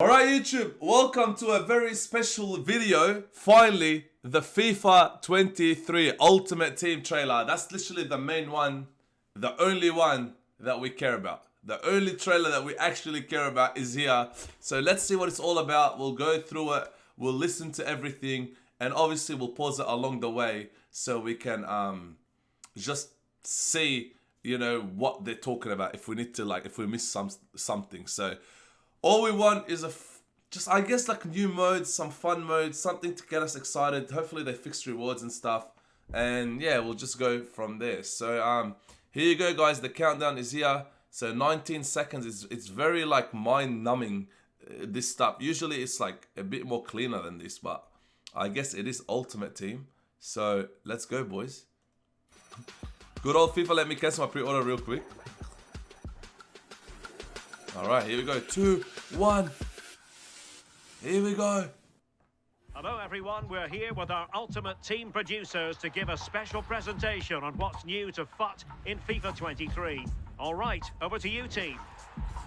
Alright YouTube, welcome to a very special video. Finally, the FIFA 23 Ultimate Team trailer. That's literally the main one, the only one that we care about. The only trailer that we actually care about is here. So let's see what it's all about. We'll go through it, we'll listen to everything, and obviously we'll pause it along the way so we can just see, you know, what they're talking about if we need to, like, if we miss something. So all we want is just, I guess, like new modes, some fun modes, something to get us excited. Hopefully they fix rewards and stuff. And yeah, we'll just go from there. So here you go, guys. The countdown is here. So 19 seconds. It's very like mind-numbing, this stuff. Usually it's like a bit more cleaner than this, but I guess it is Ultimate Team. So let's go, boys. Good old FIFA. Let me cancel my pre-order real quick. Alright, here we go. 2, 1. Here we go. Hello everyone, we're here with our Ultimate Team producers to give a special presentation on what's new to FUT in FIFA 23. Alright, over to you team.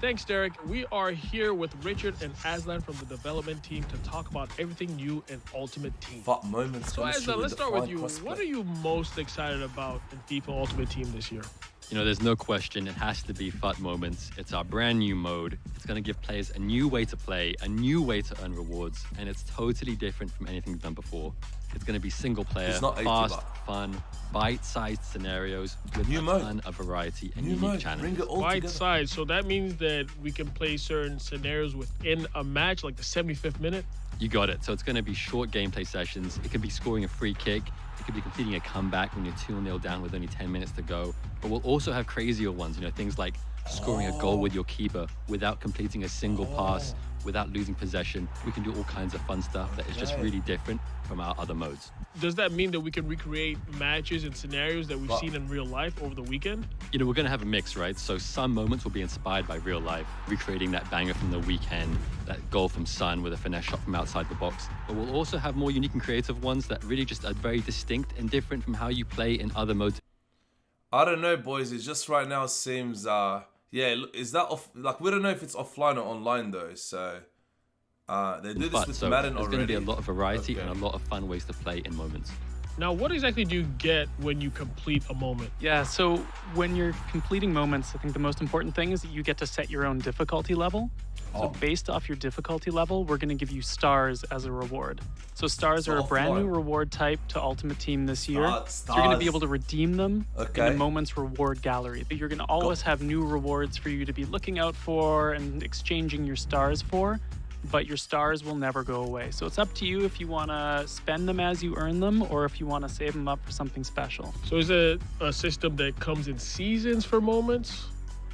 Thanks, Derek. We are here with Richard and Aslan from the development team to talk about everything new in Ultimate Team. FUT moments. So Aslan, let's start with you. What are you most excited about in FIFA Ultimate Team this year? You know, there's no question, it has to be FUT moments. It's our brand new mode. It's going to give players a new way to play, a new way to earn rewards, and it's totally different from anything we've done before. It's going to be single player, fast, fun, bite-sized scenarios with a ton of variety and unique challenges. Bite-sized, so that means that we can play certain scenarios within a match, like the 75th minute? You got it. So it's going to be short gameplay sessions. It could be scoring a free kick. It could be completing a comeback when you're 2-0 down with only 10 minutes to go. But we'll also have crazier ones, you know, things like scoring a goal with your keeper without completing a single pass, without losing possession. We can do all kinds of fun stuff that is just really different from our other modes. Does that mean that we can recreate matches and scenarios that we've seen in real life over the weekend? You know, we're going to have a mix, right? So some moments will be inspired by real life, recreating that banger from the weekend, that goal from Son with a finesse shot from outside the box. But we'll also have more unique and creative ones that really just are very distinct and different from how you play in other modes. I don't know, boys. It just right now seems, yeah, is that off? Like, we don't know if it's offline or online though. So they do this with Madden already. There's going to be a lot of variety and a lot of fun ways to play in moments. Now, what exactly do you get when you complete a moment? Yeah, so when you're completing moments, I think the most important thing is that you get to set your own difficulty level. So based off your difficulty level, we're going to give you stars as a reward. So stars are a brand new reward type to Ultimate Team this year. So you're going to be able to redeem them in the Moments Reward Gallery. You're going to always have new rewards for you to be looking out for and exchanging your stars for. But your stars will never go away. So it's up to you if you want to spend them as you earn them or if you want to save them up for something special. So is it a system that comes in seasons for moments?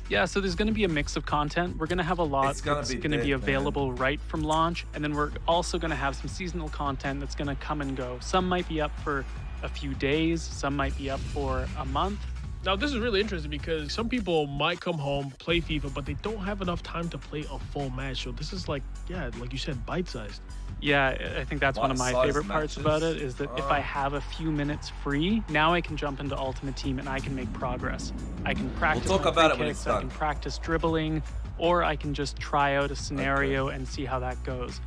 Yeah, so there's going to be a mix of content. We're going to have a lot that's going to be available right from launch. And then we're also going to have some seasonal content that's going to come and go. Some might be up for a few days. Some might be up for a month. Now, this is really interesting because some people might come home, play FIFA, but they don't have enough time to play a full match. So this is like, yeah, like you said, bite-sized. Yeah, I think that's one of my favorite parts about it is that if I have a few minutes free, now I can jump into Ultimate Team and I can make progress. I can practice I can practice dribbling, or I can just try out a scenario and see how that goes.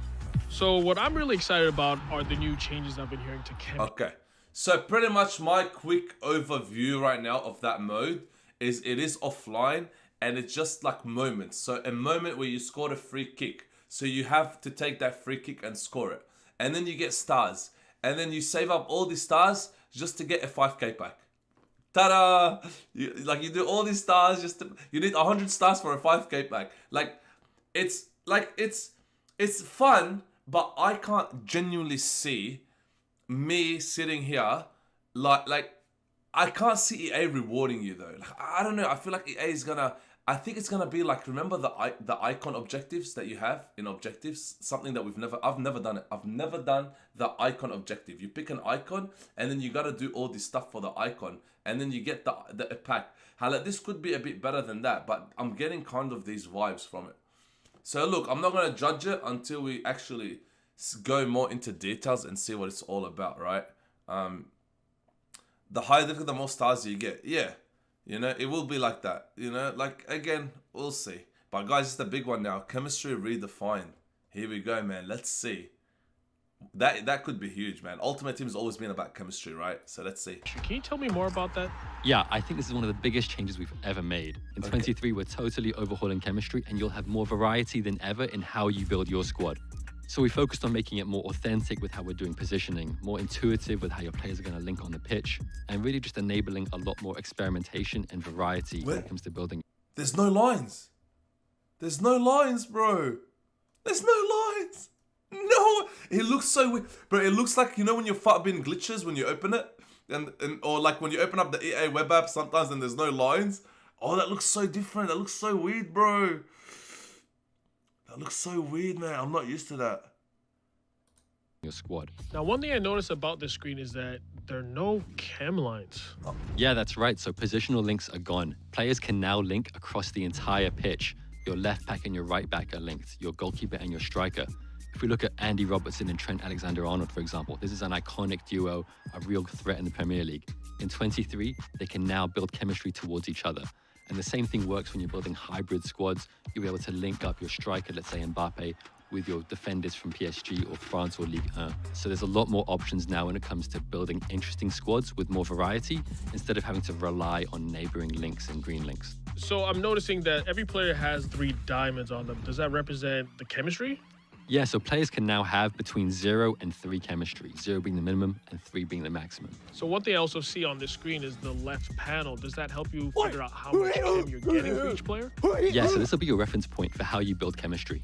So what I'm really excited about are the new changes I've been hearing to Chem. Okay. So pretty much my quick overview right now of that mode is it is offline and it's just like moments. So a moment where you scored a free kick. So you have to take that free kick and score it. And then you get stars. And then you save up all these stars just to get a 5k pack. Ta-da! You do all these stars just to... You need 100 stars for a 5k pack. It's fun, but I can't genuinely see me sitting here, like I can't see EA rewarding you though. Like, I don't know. I feel like EA is gonna. I think it's gonna be like, remember the icon objectives that you have in objectives. Something that I've never done it. I've never done the icon objective. You pick an icon and then you gotta do all this stuff for the icon, and then you get the pack. Like, this could be a bit better than that, but I'm getting kind of these vibes from it. So look, I'm not gonna judge it until we actually go more into details and see what it's all about, right? The higher difficulty, the more stars you get. Yeah, you know, it will be like that. You know, like, again, we'll see. But guys, it's the big one now. Chemistry redefined. Here we go, man. Let's see. That could be huge, man. Ultimate Team has always been about chemistry, right? So let's see. Can you tell me more about that? Yeah, I think this is one of the biggest changes we've ever made. In 23, we're totally overhauling chemistry, and you'll have more variety than ever in how you build your squad. So we focused on making it more authentic with how we're doing positioning, more intuitive with how your players are going to link on the pitch, and really just enabling a lot more experimentation and variety when it comes to building. There's no lines. There's no lines, bro. There's no lines. No, it looks so weird. Bro, it looks like, you know when your FUT bin glitches when you open it? And or like when you open up the EA web app sometimes and there's no lines. Oh, that looks so different. That looks so weird, bro. That looks so weird, man. I'm not used to that. Your squad. Now, one thing I noticed about this screen is that there are no chem lines. Yeah, that's right. So positional links are gone. Players can now link across the entire pitch. Your left back and your right back are linked. Your goalkeeper and your striker. If we look at Andy Robertson and Trent Alexander-Arnold, for example, this is an iconic duo, a real threat in the Premier League. In 23, they can now build chemistry towards each other. And the same thing works when you're building hybrid squads. You'll be able to link up your striker, let's say Mbappe, with your defenders from PSG or France or Ligue 1. So there's a lot more options now when it comes to building interesting squads with more variety, instead of having to rely on neighboring links and green links. So I'm noticing that every player has 3 diamonds on them. Does that represent the chemistry? Yeah, so players can now have between 0 and 3 chemistry, 0 being the minimum and 3 being the maximum. So what they also see on this screen is the left panel. Does that help you figure out how much chem you're getting for each player? Yeah, so this will be your reference point for how you build chemistry.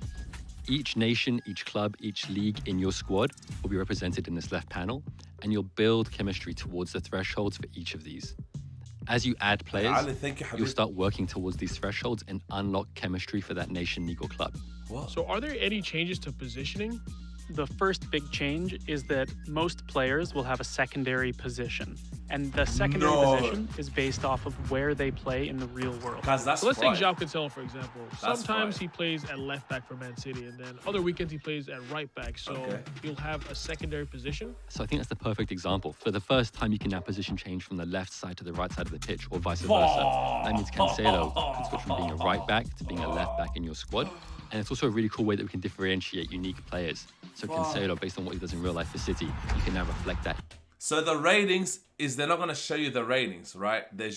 Each nation, each club, each league in your squad will be represented in this left panel, and you'll build chemistry towards the thresholds for each of these. As you add players, you'll start working towards these thresholds and unlock chemistry for that nation, league, or club. What? So are there any changes to positioning? The first big change is that most players will have a secondary position. And the secondary position is based off of where they play in the real world. Guys, that's So let's take right. João Cancelo, for example. That's Sometimes right. he plays at left back for Man City, and then other weekends he plays at right back. So he'll have a secondary position. So I think that's the perfect example. For the first time, you can now position change from the left side to the right side of the pitch, or vice versa. That means Cancelo can switch from being a right back to being a left back in your squad. And it's also a really cool way that we can differentiate unique players. So Cancelo, based on what he does in real life for City, you can now reflect that. So the ratings is they're not going to show you the ratings, right? They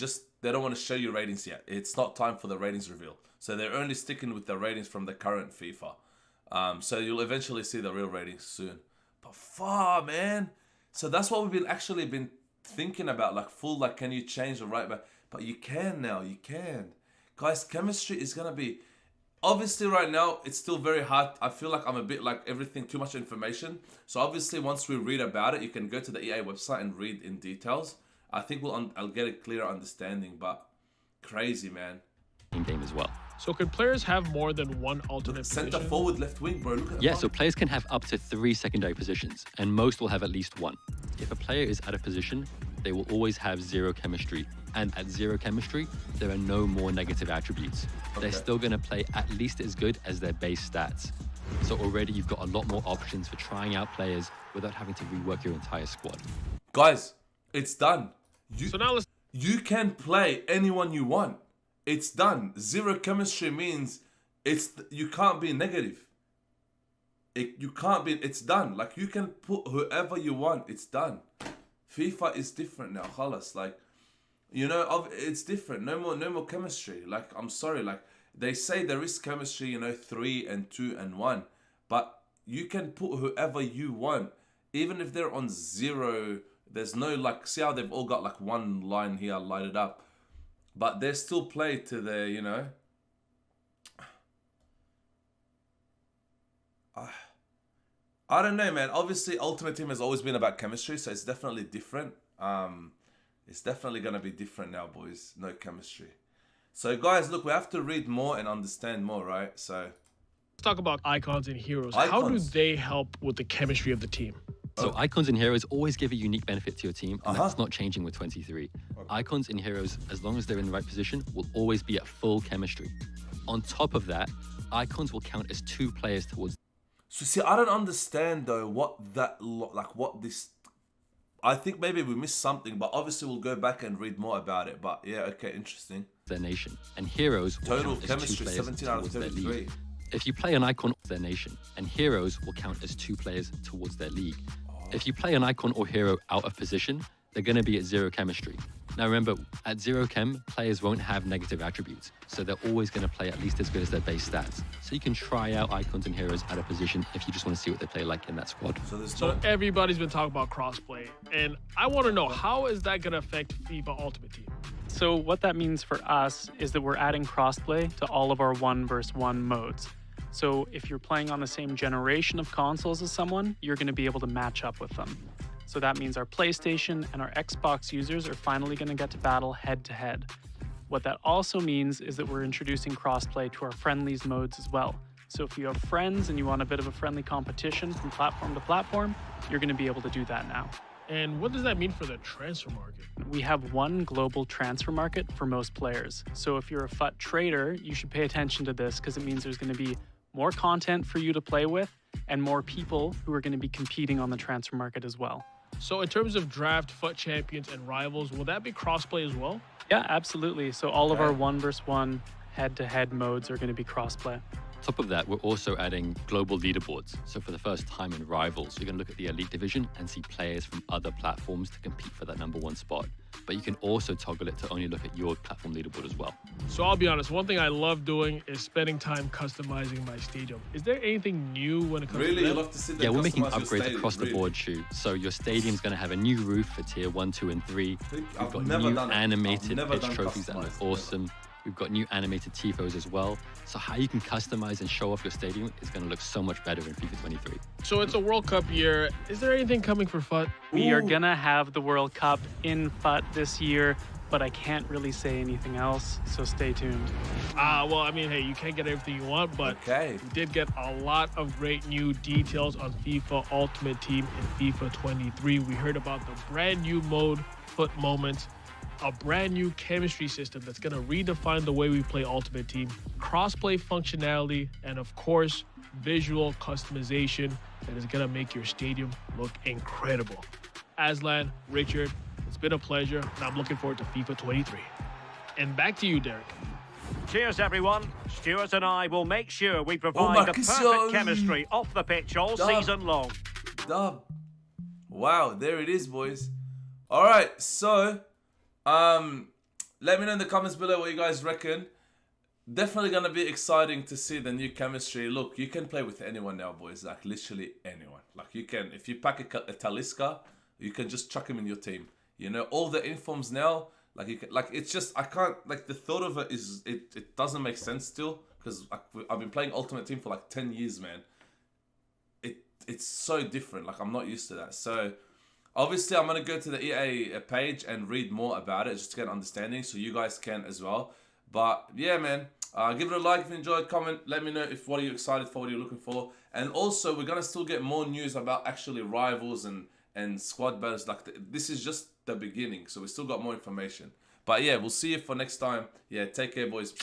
don't want to show you ratings yet. It's not time for the ratings reveal. So they're only sticking with the ratings from the current FIFA. So you'll eventually see the real ratings soon. But far, man. So that's what we've been thinking about, like can you change the right back? But you can now, you can. Guys, chemistry is going to be... Obviously, right now, it's still very hard. I feel like I'm a bit like everything, too much information. So obviously, once we read about it, you can go to the EA website and read in details. I think I'll get a clearer understanding, but crazy, man. In game as well. So can players have more than one alternate Center position? forward, left wing, bro. Look at Yeah, that. so players can have up to 3 secondary positions, and most will have at least 1. If a player is out of position, they will always have 0 chemistry. And at 0 chemistry, there are no more negative attributes. They're still going to play at least as good as their base stats. So already you've got a lot more options for trying out players without having to rework your entire squad. Guys, it's done. So now let's... You can play anyone you want. It's done. 0 chemistry means you can't be negative. It's done. Like, you can put whoever you want. It's done. FIFA is different now, khalas. Like, you know, it's different. No more chemistry. Like, I'm sorry. Like, they say there is chemistry, 3 and 2 and 1. But you can put whoever you want. Even if they're on 0, there's no, like, see how they've all got, like, one line here lighted up. But they still play to their, I don't know, man. Obviously, Ultimate Team has always been about chemistry, so it's definitely different. It's definitely going to be different now, boys. No chemistry. So, guys, look, we have to read more and understand more, right? So, Let's talk about icons and heroes. How do Icons. they help with the chemistry of the team? So icons and heroes always give a unique benefit to your team, and that's not changing with 23. Icons and heroes, as long as they're in the right position, will always be at full chemistry. On top of that, icons will count as 2 players towards... So see, I don't understand though what this. I think maybe we missed something, but obviously we'll go back and read more about it. But yeah, okay, interesting. their nation. And heroes will Total count as 2 chemistry, players 17 out of towards their 33. league. If you play an icon of their nation, and heroes will count as 2 players towards their league. If you play an icon or hero out of position, they're going to be at 0 chemistry. Now remember, at 0 chem, players won't have negative attributes, so they're always going to play at least as good as their base stats. So you can try out icons and heroes out of position if you just want to see what they play like in that squad. So everybody's been talking about crossplay, and I want to know, how is that going to affect FIFA Ultimate Team? So what that means for us is that we're adding crossplay to all of our 1 versus 1 modes. So if you're playing on the same generation of consoles as someone, you're going to be able to match up with them. So that means our PlayStation and our Xbox users are finally going to get to battle head to head. What that also means is that we're introducing crossplay to our friendlies modes as well. So if you have friends and you want a bit of a friendly competition from platform to platform, you're going to be able to do that now. And what does that mean for the transfer market? We have one global transfer market for most players. So if you're a FUT trader, you should pay attention to this because it means there's going to be more content for you to play with and more people who are going to be competing on the transfer market as well. So in terms of draft, FUT champions, and rivals, will that be crossplay as well? Yeah, absolutely. So all of our 1 versus 1 head-to-head modes are going to be crossplay. On top of that, we're also adding global leaderboards. So for the first time in Rivals, you're going to look at the Elite Division and see players from other platforms to compete for that #1 spot. But you can also toggle it to only look at your platform leaderboard as well. So I'll be honest, one thing I love doing is spending time customizing my stadium. Is there anything new when it comes to that? You love to sit there. Yeah, we're making customize your upgrades stadium, across the board, Shu. So your stadium's going to have a new roof for tier 1, 2, and 3. We've got new animated pitch trophies that look awesome. We've got new animated tifos as well. So how you can customize and show off your stadium is going to look so much better in FIFA 23. So it's a World Cup year. Is there anything coming for FUT? We are going to have the World Cup in FUT this year, but I can't really say anything else, so stay tuned. Well, I mean, hey, you can't get everything you want, but we did get a lot of great new details on FIFA Ultimate Team in FIFA 23. We heard about the brand new mode, FUT Moments, a brand new chemistry system that's going to redefine the way we play Ultimate Team, crossplay functionality, and of course, visual customization that is going to make your stadium look incredible. Aslan, Richard, it's been a pleasure, and I'm looking forward to FIFA 23. And back to you, Derek. Cheers, everyone. Stuart and I will make sure we provide the perfect chemistry off the pitch all season long. Dub. Wow, there it is, boys. All right, so let me know in the comments below what you guys reckon. Definitely gonna be exciting to see the new chemistry. Look, you can play with anyone now, boys. Like literally anyone. Like you can, if you pack a Talisca, you can just chuck him in your team. You know, all the informs now, like you can, like it's just I can't like the thought of it is it doesn't make sense still because I've been playing Ultimate Team for like 10 years, man. It's so different. Like I'm not used to that. So obviously, I'm going to go to the EA page and read more about it just to get an understanding so you guys can as well. But yeah, man, give it a like if you enjoyed, comment, let me know what are you excited for, what are you looking for. And also, we're going to still get more news about actually rivals and squad battles. Like this is just the beginning, so we still got more information. But yeah, we'll see you for next time. Yeah, take care, boys.